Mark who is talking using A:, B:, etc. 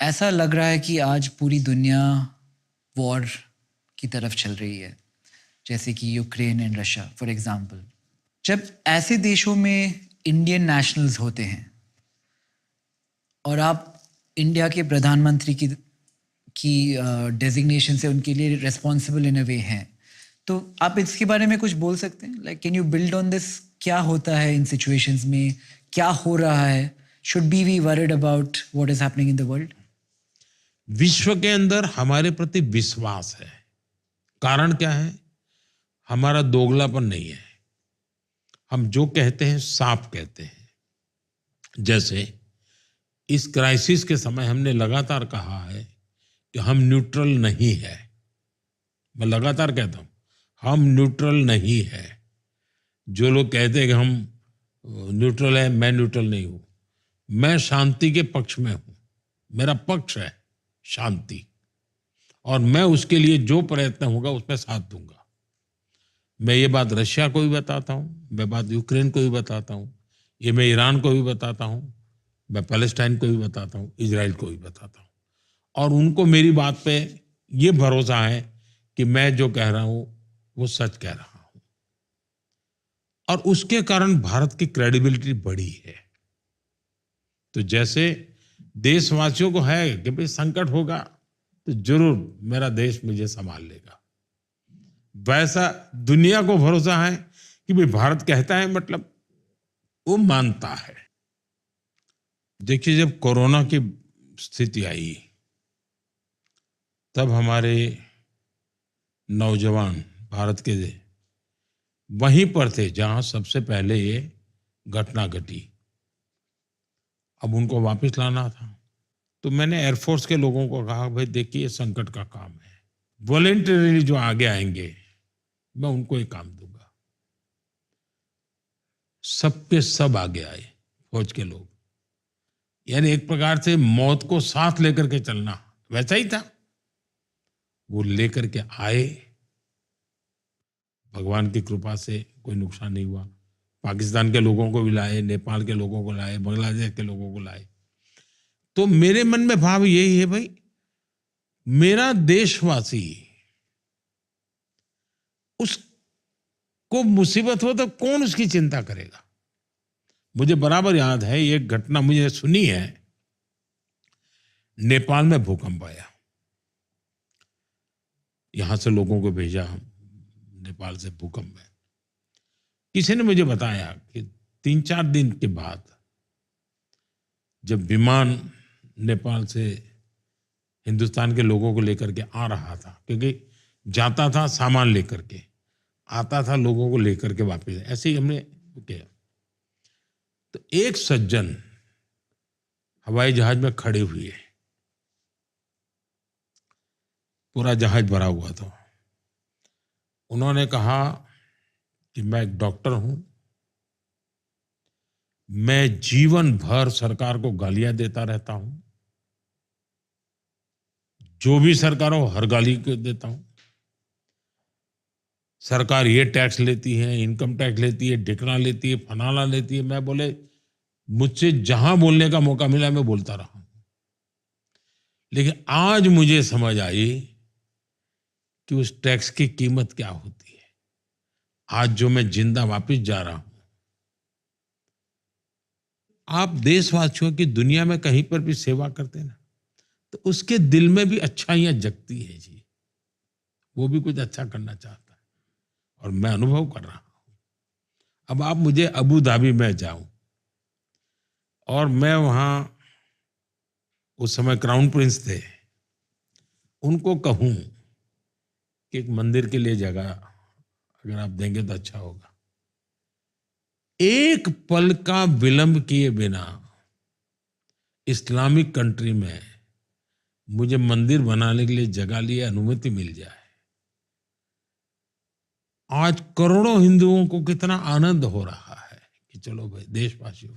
A: ऐसा लग रहा है कि आज पूरी दुनिया वॉर की तरफ चल रही है, जैसे कि Ukraine and Russia for example. जब ऐसे देशों में इंडियन नेशनल्स होते हैं और आप इंडिया के प्रधानमंत्री की डेजिग्नेशन से उनके लिए रिस्पॉन्सिबल इन अ वे हैं, तो आप इसके बारे में कुछ बोल सकते हैं? Like can you build on this? क्या होता है इन सिचुएशंस में? क्या हो रहा है? Should be we worried about what is happening in the world?
B: विश्व के अंदर हमारे प्रति विश्वास है। कारण क्या है? हमारा दोगलापन नहीं है। हम जो कहते हैं साफ कहते हैं। जैसे इस क्राइसिस के समय हमने लगातार कहा है कि हम न्यूट्रल नहीं है। मैं लगातार कहता हूं हम न्यूट्रल नहीं है। जो लोग कहते हैं कि हम न्यूट्रल है, मैं न्यूट्रल नहीं हूं। मैं शांति के पक्ष में हूं। मेरा पक्ष है शांति, और मैं उसके लिए जो प्रयत्न होगा उसमें साथ दूंगा। मैं ये बात रशिया को भी बताता हूं, मैं बात यूक्रेन को भी बताता हूं, ये मैं ईरान को भी बताता हूं, मैं पैलेस्टाइन को भी बताता हूं, इजराइल को भी बताता हूं। और उनको मेरी बात पे ये भरोसा है कि मैं जो कह रहा हूं वो सच कह रहा हूं, और उसके कारण भारत की क्रेडिबिलिटी बढ़ी है। तो जैसे देशवासियों को है कि भाई संकट होगा तो जरूर मेरा देश मुझे संभाल लेगा, वैसा दुनिया को भरोसा है कि भाई भारत कहता है मतलब वो मानता है। देखिए, जब कोरोना की स्थिति आई तब हमारे नौजवान भारत के वहीं पर थे जहां सबसे पहले ये घटना घटी। अब उनको वापस लाना था, तो मैंने एयरफोर्स के लोगों को कहा, भाई देखिए ये संकट का काम है, वॉलेंटरीली जो आगे आएंगे मैं उनको ये काम दूंगा। सबके सब आगे आए, फौज के लोग। यानी एक प्रकार से मौत को साथ लेकर के चलना वैसा ही था। वो लेकर के आए, भगवान की कृपा से कोई नुकसान नहीं हुआ। पाकिस्तान के लोगों को भी लाए, नेपाल के लोगों को लाए, बांग्लादेश के लोगों को लाए। तो मेरे मन में भाव यही है, भाई मेरा देशवासी, उसको मुसीबत हो तो कौन उसकी चिंता करेगा। मुझे बराबर याद है, एक घटना मुझे सुनी है। नेपाल में भूकंप आया, यहां से लोगों को भेजा नेपाल से भूकंप में। किसी ने मुझे बताया कि 3-4 दिन के बाद जब विमान नेपाल से हिंदुस्तान के लोगों को लेकर के आ रहा था, क्योंकि जाता था सामान लेकर के, आता था लोगों को लेकर के वापस, ऐसे ही हमने किया। तो एक सज्जन हवाई जहाज में खड़े हुए, पूरा जहाज भरा हुआ था। उन्होंने कहा कि मैं एक डॉक्टर हूं, मैं जीवन भर सरकार को गालियां देता रहता हूं, जो भी सरकार हो हर गाली को देता हूं। सरकार ये टैक्स लेती है, इनकम टैक्स लेती है, ढिकना लेती है, फनाना लेती है। मैं बोले मुझसे जहां बोलने का मौका मिला मैं बोलता रहा हूं, लेकिन आज मुझे समझ आई कि उस टैक्स की कीमत क्या होती है। आज जो मैं जिंदा वापस जा रहा हूं, आप देशवासियों की दुनिया में कहीं पर भी सेवा करते ना, तो उसके दिल में भी अच्छाइयां जगती है जी। वो भी कुछ अच्छा करना चाहता है, और मैं अनुभव कर रहा हूं। अब आप मुझे अबू धाबी में जाऊं और मैं वहां, उस समय क्राउन प्रिंस थे, उनको कहूं कि एक मंदिर के लिए जगह अगर आप देंगे तो अच्छा होगा, एक पल का विलंब किए बिना इस्लामिक कंट्री में मुझे मंदिर बनाने के लिए जगह लिए अनुमति मिल जाए, आज करोड़ों हिंदुओं को कितना आनंद हो रहा है कि चलो भाई देशवासियों